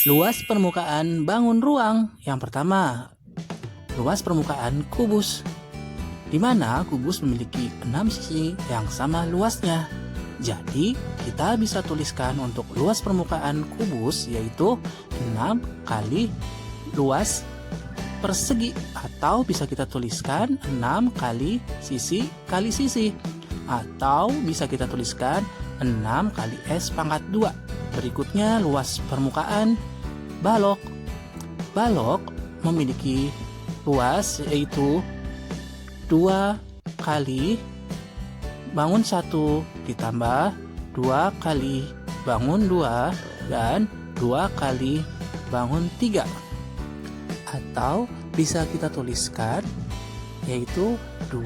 Luas permukaan bangun ruang. Yang pertama, luas permukaan kubus, di mana kubus memiliki 6 sisi yang sama luasnya. Jadi, kita bisa tuliskan untuk luas permukaan kubus yaitu 6 kali luas persegi, atau bisa kita tuliskan 6 kali sisi, atau bisa kita tuliskan 6 kali S pangkat 2. Berikutnya luas permukaan balok. Balok memiliki luas yaitu 2 kali bangun 1 ditambah 2 kali bangun 2 dan 2 kali bangun 3. Atau bisa kita tuliskan yaitu 2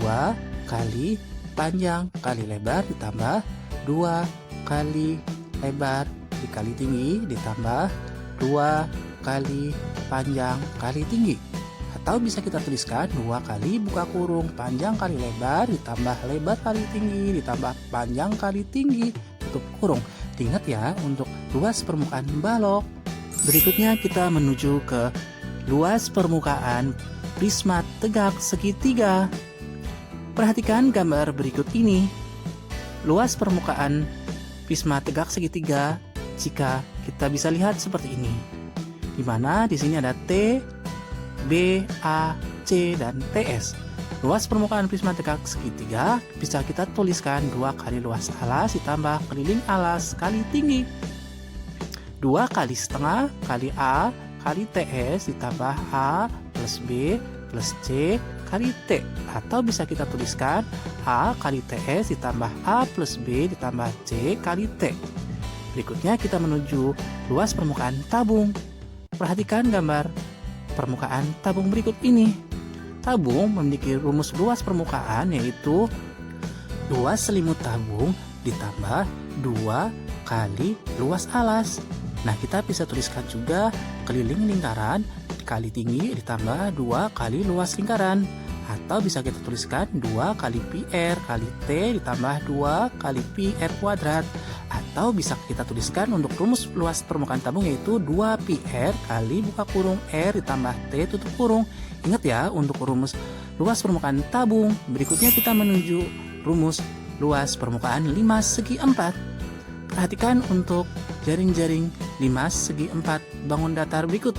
kali panjang kali lebar ditambah 2 kali lebar dikali tinggi ditambah 2 kali panjang kali tinggi. Atau bisa kita tuliskan 2 kali buka kurung panjang kali lebar ditambah lebar kali tinggi ditambah panjang kali tinggi tutup kurung. Ingat ya untuk luas permukaan balok. Berikutnya kita menuju ke luas permukaan prisma tegak segitiga. Perhatikan gambar berikut ini. Luas permukaan prisma tegak segitiga jika kita bisa lihat seperti ini, di mana di sini ada T, B, A, C, dan TS. Luas permukaan prisma tegak segitiga bisa kita tuliskan 2 kali luas alas ditambah keliling alas kali tinggi. 2 kali setengah kali A kali TS ditambah A plus B plus C kali T. Atau bisa kita tuliskan A kali TS ditambah A plus B ditambah C kali T. Berikutnya kita menuju luas permukaan tabung. Perhatikan gambar permukaan tabung berikut ini. Tabung memiliki rumus luas permukaan yaitu luas selimut tabung ditambah 2 kali luas alas. Nah, kita bisa tuliskan juga keliling lingkaran kali tinggi ditambah 2 kali luas lingkaran. Atau bisa kita tuliskan 2 kali PR kali T ditambah 2 kali PR kuadrat. Atau bisa kita tuliskan untuk rumus luas permukaan tabung yaitu 2PR kali buka kurung R ditambah T tutup kurung. Ingat ya untuk rumus luas permukaan tabung. Berikutnya kita menuju rumus luas permukaan 5 segi 4. Perhatikan untuk jaring-jaring 5 segi 4 bangun datar berikut.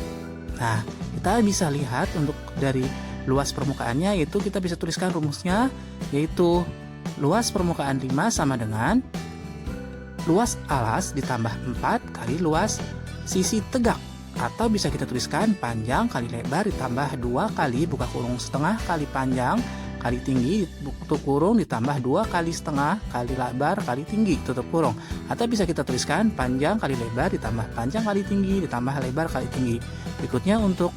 Nah, kita bisa lihat untuk dari luas permukaannya yaitu kita bisa tuliskan rumusnya yaitu luas permukaan 5 sama dengan luas alas ditambah 4 kali luas sisi tegak. Atau bisa kita tuliskan panjang kali lebar ditambah 2 kali buka kurung setengah kali panjang kali tinggi tutup kurung ditambah 2 kali setengah kali lebar kali tinggi tutup kurung. Atau bisa kita tuliskan panjang kali lebar ditambah panjang kali tinggi ditambah lebar kali tinggi. Berikutnya untuk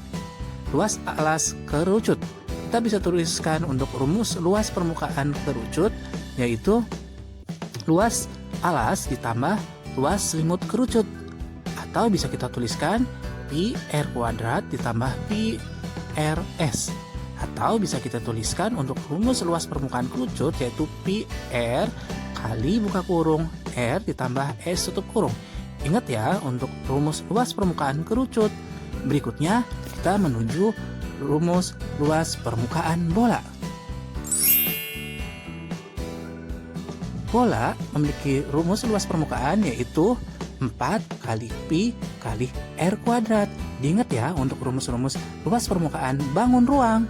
luas alas kerucut. Kita bisa tuliskan untuk rumus luas permukaan kerucut yaitu luas alas ditambah luas selimut kerucut. Atau bisa kita tuliskan pi R kuadrat ditambah pi RS. Atau bisa kita tuliskan untuk rumus luas permukaan kerucut yaitu pi R kali buka kurung R ditambah S tutup kurung. Ingat ya untuk rumus luas permukaan kerucut. Berikutnya kita menuju rumus luas permukaan bola. Bola memiliki rumus luas permukaan yaitu 4 kali pi kali R kuadrat. Diingat ya untuk rumus-rumus luas permukaan bangun ruang.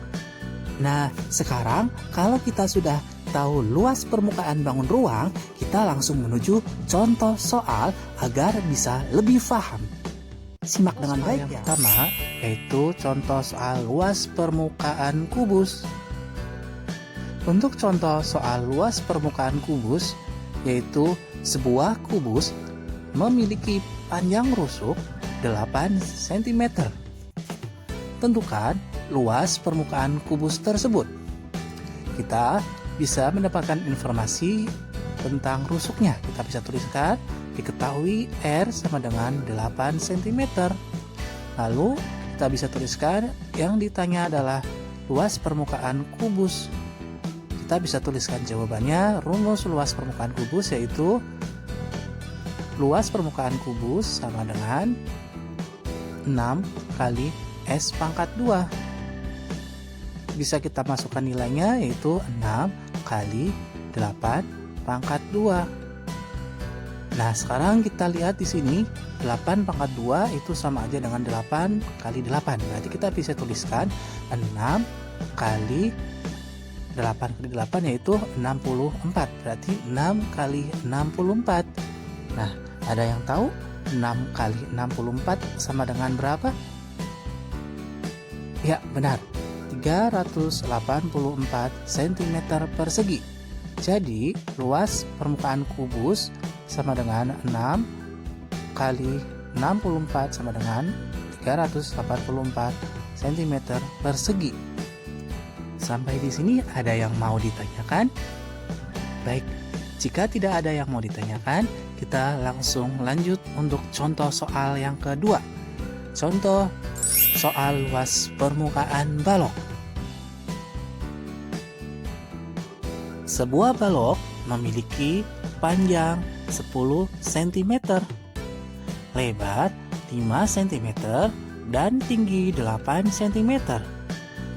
Nah, sekarang kalau kita sudah tahu luas permukaan bangun ruang, kita langsung menuju contoh soal agar bisa lebih paham. Simak dengan baik ya. Pertama, yaitu contoh soal luas permukaan kubus. Untuk contoh soal luas permukaan kubus, yaitu sebuah kubus memiliki panjang rusuk 8 cm. Tentukan luas permukaan kubus tersebut. Kita bisa mendapatkan informasi tentang rusuknya. Kita bisa tuliskan diketahui R sama dengan 8 cm. Lalu kita bisa tuliskan yang ditanya adalah luas permukaan kubus. Kita bisa tuliskan jawabannya. Rumus luas permukaan kubus yaitu luas permukaan kubus sama dengan 6 kali S pangkat 2. Bisa kita masukkan nilainya, yaitu 6 kali 8 pangkat 2. Nah, sekarang kita lihat di sini 8 pangkat 2 itu sama aja dengan 8 kali 8. Berarti kita bisa tuliskan 6 kali 8 kali 8 yaitu 64. Berarti 6 kali 64. Nah, ada yang tahu 6 kali 64 sama dengan berapa? Ya, benar. 384 cm persegi. Jadi, luas permukaan kubus sama dengan 6 kali 64 sama dengan 384 cm persegi. Sampai di sini ada yang mau ditanyakan? Baik, jika tidak ada yang mau ditanyakan, kita langsung lanjut untuk contoh soal yang kedua. Contoh soal luas permukaan balok. Sebuah balok memiliki panjang 10 cm, lebar 5 cm, dan tinggi 8 cm.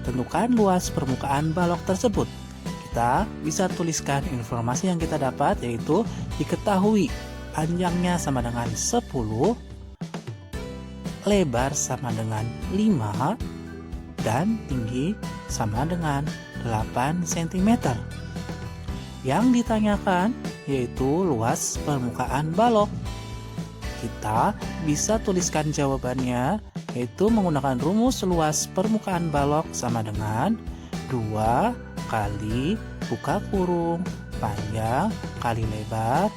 Tentukan luas permukaan balok tersebut. Kita bisa tuliskan informasi yang kita dapat, yaitu diketahui panjangnya sama dengan 10, lebar sama dengan 5, dan tinggi sama dengan 8 cm. Yang ditanyakan yaitu luas permukaan balok. Kita bisa tuliskan jawabannya, yaitu menggunakan rumus luas permukaan balok sama dengan 2 kali buka kurung panjang kali lebar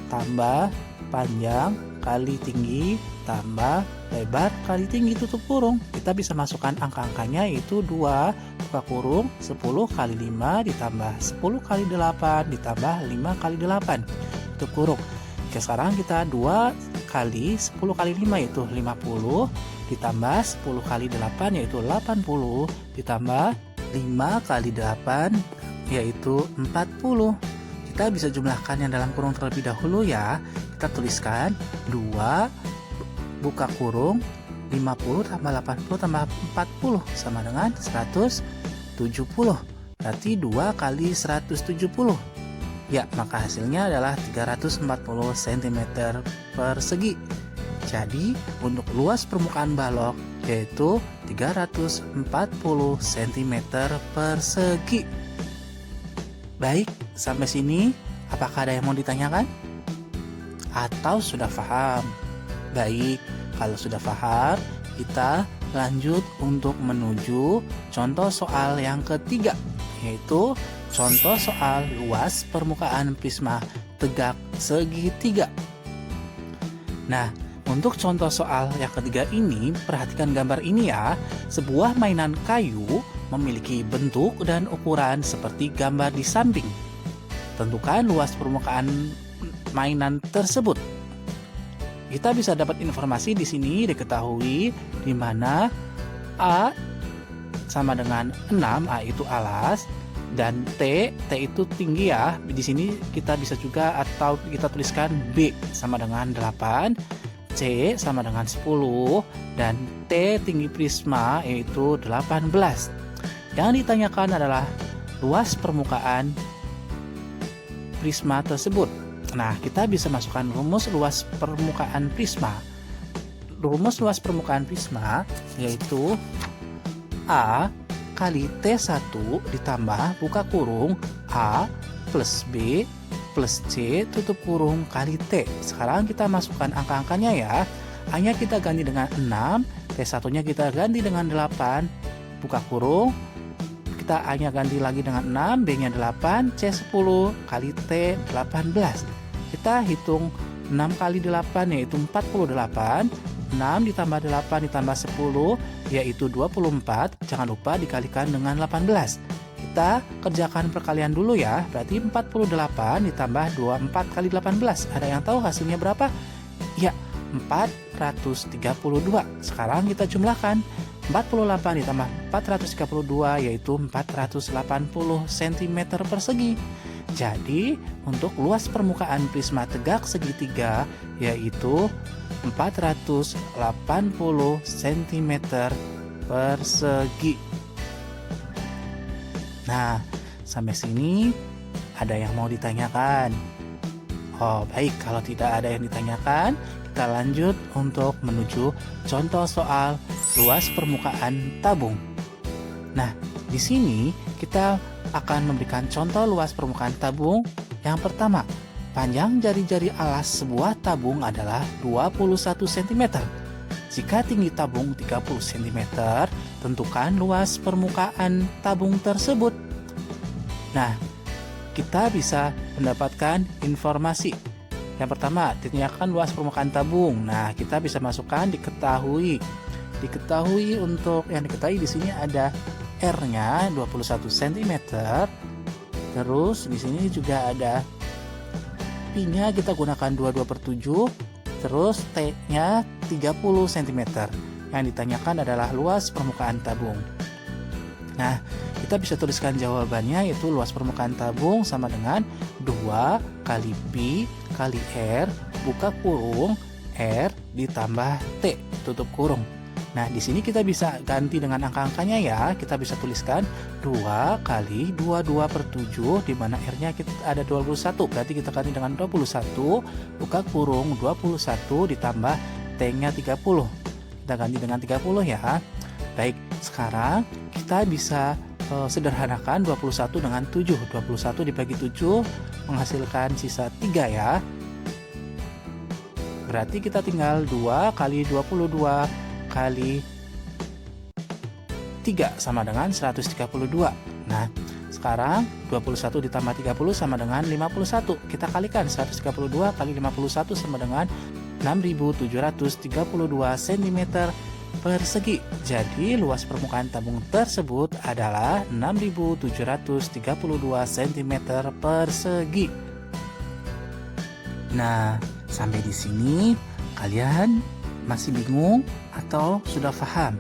tambah panjang kali tinggi tambah lebar kali tinggi tutup kurung. Kita bisa masukkan angka-angkanya, yaitu 2 buka kurung 10 kali 5 ditambah 10 kali 8 ditambah 5 kali 8 tutup kurung. Oke, sekarang kita 2 kali 10 kali 5 yaitu 50 ditambah 10 kali 8 yaitu 80 ditambah 5 kali 8 yaitu 40. Kita bisa jumlahkan yang dalam kurung terlebih dahulu ya. Kita tuliskan 2 buka kurung 50 tambah 80 tambah 40 sama dengan 170. Berarti 2 kali 170. Ya, maka hasilnya adalah 340 cm persegi. Jadi, untuk luas permukaan balok yaitu 340 cm persegi. Baik, sampai sini apakah ada yang mau ditanyakan? Atau sudah paham? Baik, kalau sudah paham, kita lanjut untuk menuju contoh soal yang ketiga, yaitu contoh soal luas permukaan prisma tegak segitiga. Nah, untuk contoh soal yang ketiga ini, perhatikan gambar ini ya. Sebuah mainan kayu memiliki bentuk dan ukuran seperti gambar di samping. Tentukan luas permukaan mainan tersebut. Kita bisa dapat informasi di sini diketahui di mana A sama dengan 6, A itu alas, dan T itu tinggi ya. Di sini kita bisa juga atau kita tuliskan B sama dengan 8, C sama dengan 10, dan T tinggi prisma yaitu 18. Yang ditanyakan adalah luas permukaan prisma tersebut. Nah, kita bisa masukkan rumus luas permukaan prisma. Rumus luas permukaan prisma yaitu A kali T1 ditambah buka kurung A plus B plus C tutup kurung kali T. Sekarang kita masukkan angka-angkanya ya. A-nya kita ganti dengan 6, T1-nya kita ganti dengan 8, buka kurung. Kita A-nya ganti lagi dengan 6, B-nya 8, C10 kali T 18. Kita hitung 6 kali 8 yaitu 48, 6 ditambah 8 ditambah 10 yaitu 24, jangan lupa dikalikan dengan 18. Kita kerjakan perkalian dulu ya, berarti 48 ditambah 24 kali 18. Ada yang tahu hasilnya berapa? Ya, 432. Sekarang kita jumlahkan, 48 ditambah 432 yaitu 480 cm persegi. Jadi, untuk luas permukaan prisma tegak segitiga yaitu 480 cm persegi. Nah, sampai sini ada yang mau ditanyakan? Oh, baik, kalau tidak ada yang ditanyakan, kita lanjut untuk menuju contoh soal luas permukaan tabung. Nah, di sini kita akan memberikan contoh luas permukaan tabung. Yang pertama, panjang jari-jari alas sebuah tabung adalah 21 cm. Jika tinggi tabung 30 cm, tentukan luas permukaan tabung tersebut. Nah, kita bisa mendapatkan informasi. Yang pertama, ditanyakan luas permukaan tabung. Nah, kita bisa masukkan diketahui. Diketahui untuk yang diketahui di sini ada R-nya 21 cm. Terus di sini juga ada Pi-nya kita gunakan 22/7. Terus T-nya 30 cm. Yang ditanyakan adalah luas permukaan tabung. Nah, kita bisa tuliskan jawabannya, yaitu luas permukaan tabung sama dengan 2 kali Pi kali R buka kurung R ditambah T tutup kurung. Nah, di sini kita bisa ganti dengan angka-angkanya ya. Kita bisa tuliskan 2 kali 22/7 di mana R-nya kita ada 21. Berarti kita ganti dengan 21 buka kurung 21 ditambah T-nya 30. Kita ganti dengan 30 ya. Baik, sekarang kita bisa sederhanakan 21 dengan 7. 21 dibagi 7 menghasilkan sisa 3 ya. Berarti kita tinggal 2 kali 22 kali 3 sama dengan 132. Nah, sekarang 21 ditambah 30 sama dengan 51. Kita kalikan 132 kali 51 sama dengan 6.732 cm persegi. Jadi luas permukaan tabung tersebut adalah 6.732 cm persegi. Nah, sampai di sini kalian masih bingung atau sudah paham?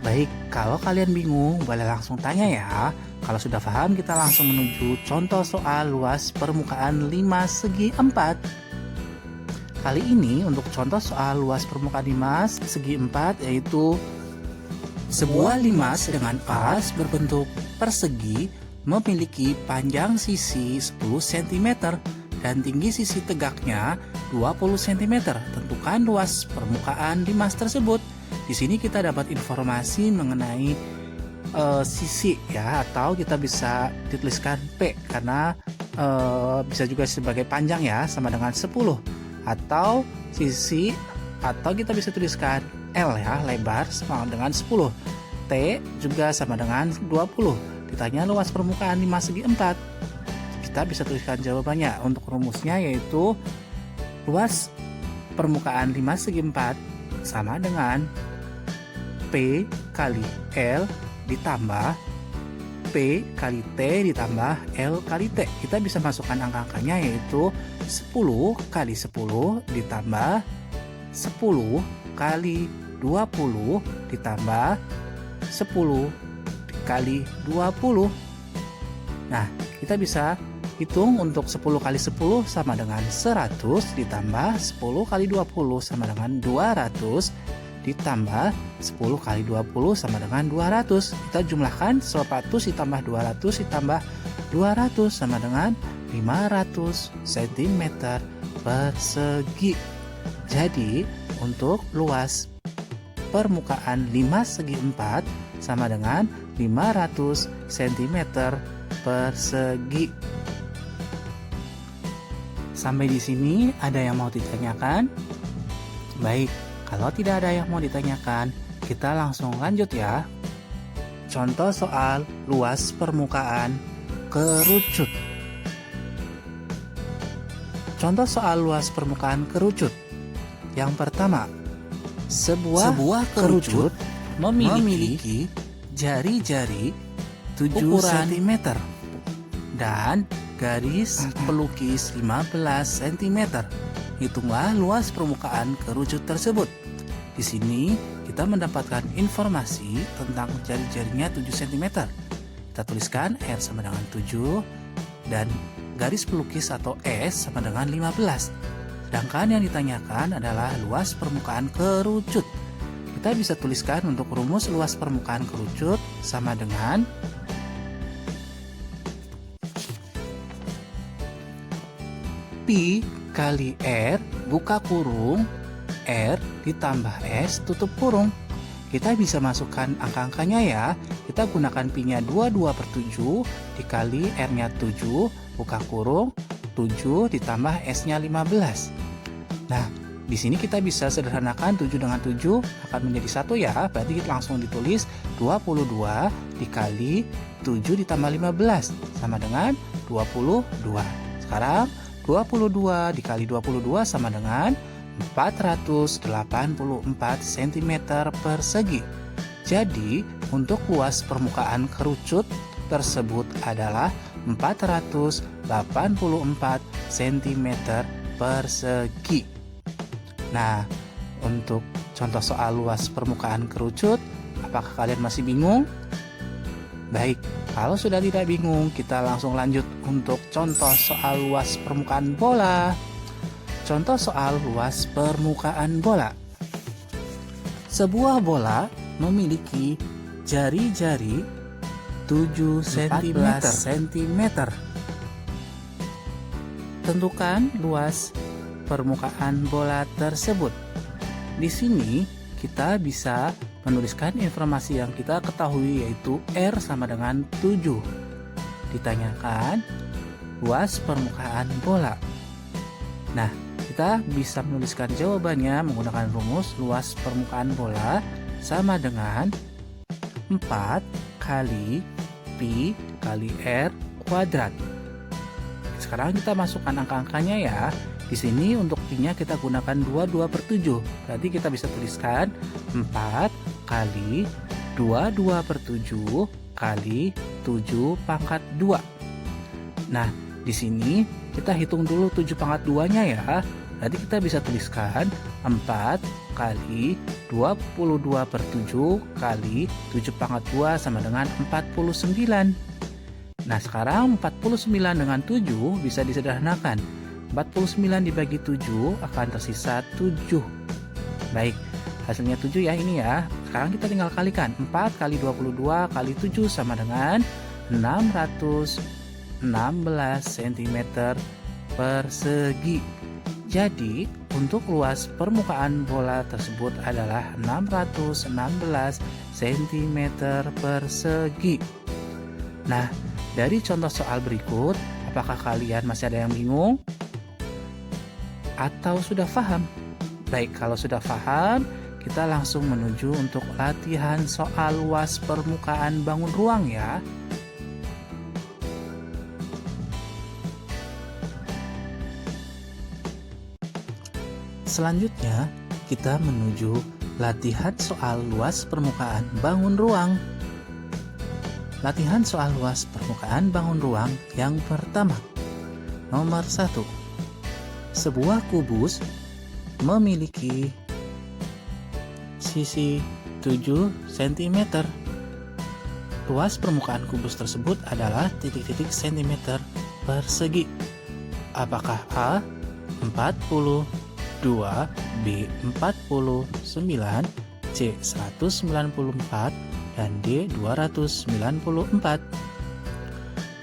Baik, kalau kalian bingung boleh langsung tanya ya. Kalau sudah paham, kita langsung menuju contoh soal luas permukaan 5 segi 4. Kali ini untuk contoh soal luas permukaan limas segi 4 yaitu sebuah limas dengan pas berbentuk persegi memiliki panjang sisi 10 cm dan tinggi sisi tegaknya 20 cm. Tentukan luas permukaan limas tersebut. Di sini kita dapat informasi mengenai sisi ya, atau kita bisa dituliskan P karena bisa juga sebagai panjang ya, sama dengan 10. Atau sisi, atau kita bisa tuliskan L ya, lebar sama dengan 10. T juga sama dengan 20. Ditanya luas permukaan 5 segi 4. Kita bisa tuliskan jawabannya. Untuk rumusnya yaitu luas permukaan 5 segi 4 sama dengan P kali L ditambah P kali T ditambah L kali T. Kita bisa masukkan angka-angkanya yaitu 10 kali 10 ditambah 10 kali 20 ditambah 10 kali 20. Nah, kita bisa hitung untuk 10 kali 10 sama dengan 100 ditambah 10 kali 20 sama dengan 200 ditambah 10 kali 20 sama dengan 200. Kita jumlahkan 100 ditambah 200 ditambah 200 sama dengan 500 cm persegi. Jadi untuk luas permukaan 5 segi 4 sama dengan 500 cm persegi. Sampai di sini ada yang mau ditanyakan? Baik, kalau tidak ada yang mau ditanyakan, kita langsung lanjut ya. Contoh soal luas permukaan kerucut. Contoh soal luas permukaan kerucut. Yang pertama, sebuah kerucut memiliki jari-jari 7 cm dan garis pelukis 15 cm. Hitunglah luas permukaan kerucut tersebut. Di sini kita mendapatkan informasi tentang jari-jarinya 7 cm. kita tuliskan R sama dengan 7 dan garis pelukis atau S sama dengan 15. Sedangkan yang ditanyakan adalah luas permukaan kerucut. Kita bisa tuliskan untuk rumus luas permukaan kerucut sama dengan Pi kali R buka kurung R ditambah S tutup kurung. Kita bisa masukkan angka-angkanya ya. Kita gunakan Pi-nya 22/7 dikali R-nya 7 buka kurung 7 ditambah S-nya 15. Nah, di sini kita bisa sederhanakan 7 dengan 7 akan menjadi 1 ya. Berarti kita langsung ditulis 22 dikali 7 ditambah 15 sama dengan 22. Sekarang 22 dikali 22 sama dengan 484 cm persegi. Jadi, untuk luas permukaan kerucut tersebut adalah 484 cm persegi. Nah, untuk contoh soal luas permukaan kerucut, apakah kalian masih bingung? Baik, kalau sudah tidak bingung, kita langsung lanjut untuk contoh soal luas permukaan bola. Contoh soal luas permukaan bola. Sebuah bola memiliki jari-jari 7 cm. Tentukan luas permukaan bola tersebut. Di sini kita bisa menuliskan informasi yang kita ketahui, yaitu R sama dengan 7. Ditanyakan luas permukaan bola. Nah, kita bisa menuliskan jawabannya menggunakan rumus luas permukaan bola sama dengan 4 kali Pi kali R kuadrat. Sekarang kita masukkan angka-angkanya ya. Di sini untuk Pi-nya kita gunakan 22/7. Berarti kita bisa tuliskan 4 kali 22/7 kali 7 pangkat 2. Nah, di sini kita hitung dulu 7 pangkat 2-nya ya. Berarti kita bisa tuliskan 4 kali 22/7 kali 7 pangkat 2 sama dengan 49. Nah, sekarang 49 dengan 7 bisa disederhanakan. 49 dibagi 7 akan tersisa 7. Baik, hasilnya 7 ya ini ya. Sekarang kita tinggal kalikan. 4 kali 22 kali 7 sama dengan 616 cm persegi. Jadi, untuk luas permukaan bola tersebut adalah 616 cm persegi. Nah, dari contoh soal berikut, apakah kalian masih ada yang bingung? Atau sudah paham? Baik, kalau sudah paham, kita langsung menuju untuk latihan soal luas permukaan bangun ruang ya. Selanjutnya, kita menuju latihan soal luas permukaan bangun ruang. Latihan soal luas permukaan bangun ruang yang pertama. Nomor 1. Sebuah kubus memiliki sisi 7 cm. Luas permukaan kubus tersebut adalah titik-titik cm persegi. Apakah A 40, 2, B 49, C 194, dan D 294.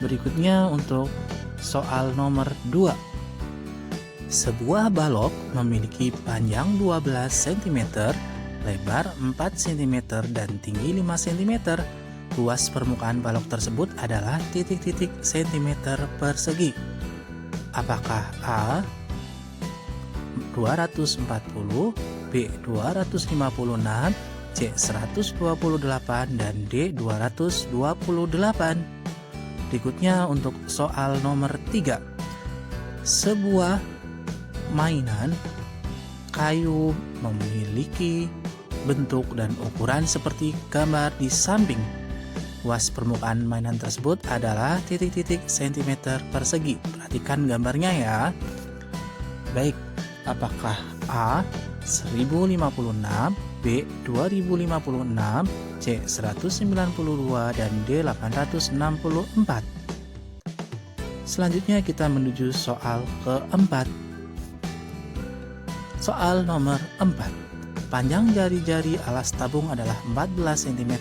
Berikutnya untuk soal nomor 2. Sebuah balok memiliki panjang 12 cm, lebar 4 cm, dan tinggi 5 cm. Luas permukaan balok tersebut adalah titik-titik cm persegi. Apakah A 240, B 256, C 128, dan D 228. Berikutnya untuk soal nomor 3. Sebuah mainan kayu memiliki bentuk dan ukuran seperti gambar di samping. Luas permukaan mainan tersebut adalah titik-titik cm persegi. Perhatikan gambarnya ya. Baik, apakah A 1056, B 2056, C C. 192, dan D. 864. Selanjutnya kita menuju soal keempat. Soal nomor 4. Panjang jari-jari alas tabung adalah 14 cm.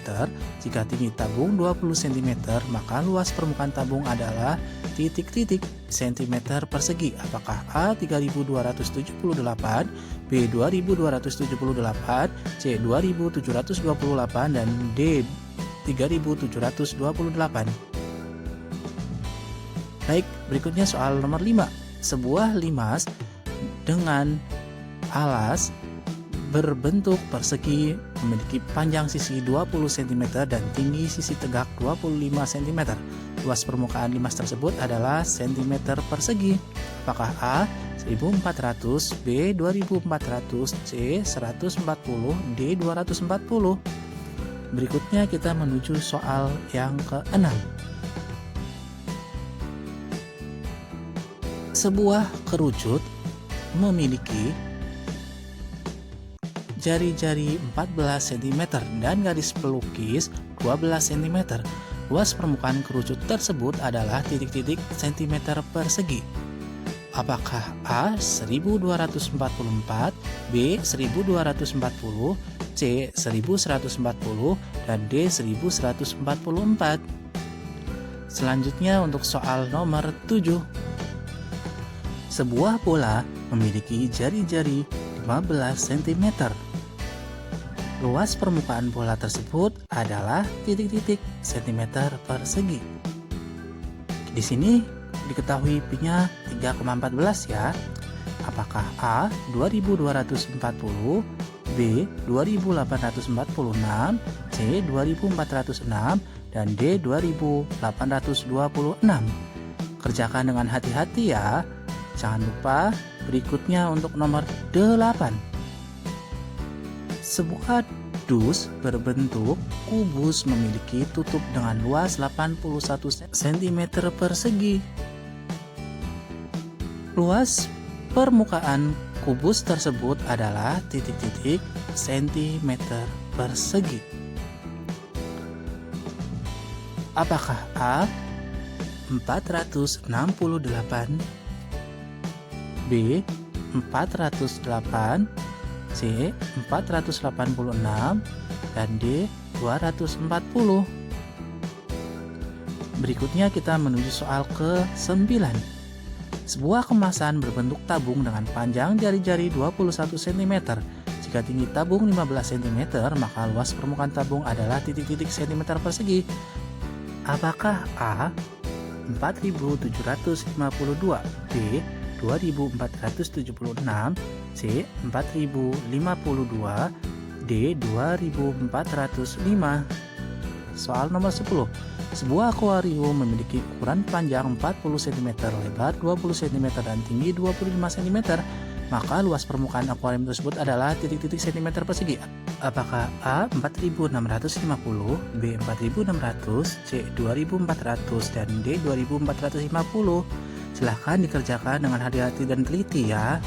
Jika tinggi tabung 20 cm, maka luas permukaan tabung adalah titik-titik cm persegi. Apakah A. 3278, B. 2278, C. 2728, dan D. 3728. Baik, berikutnya soal nomor 5. Sebuah limas dengan alas berbentuk persegi memiliki panjang sisi 20 cm dan tinggi sisi tegak 25 cm. Luas permukaan limas tersebut adalah cm persegi. Apakah A. 1400, B. 2400, C. 140, D. 240. Berikutnya kita menuju soal yang ke-6. Sebuah kerucut memiliki jari-jari 14 cm dan garis pelukis 12 cm. Luas permukaan kerucut tersebut adalah titik-titik cm persegi. Apakah A. 1244, B. 1240, C. 1140, dan D. 1144. Selanjutnya untuk soal nomor 7. Sebuah bola memiliki jari-jari 15 cm. Luas permukaan bola tersebut adalah titik-titik cm persegi. Di sini diketahui pi-nya 3,14 ya. Apakah A. 2240, B. 2846, C. 2406, dan D. 2826. Kerjakan dengan hati-hati ya. Jangan lupa berikutnya untuk nomor 8. Sebuah dus berbentuk kubus memiliki tutup dengan luas 81 cm persegi. Luas permukaan kubus tersebut adalah titik-titik cm persegi. Apakah A. 468, B. 408, C. 486, dan D. 240. Berikutnya kita menuju soal ke-9. Sebuah kemasan berbentuk tabung dengan panjang jari-jari 21 cm. Jika tinggi tabung 15 cm, maka luas permukaan tabung adalah titik-titik cm persegi. Apakah A. 4752, B. 2476, C. 4052, D. 2405. Soal nomor 10. Sebuah akuarium memiliki ukuran panjang 40 cm, lebar 20 cm, dan tinggi 25 cm. Maka luas permukaan akuarium tersebut adalah titik-titik cm persegi. Apakah A. 4650, B. 4600, C. 2400, dan D. 2450. Silahkan dikerjakan dengan hati-hati dan teliti ya.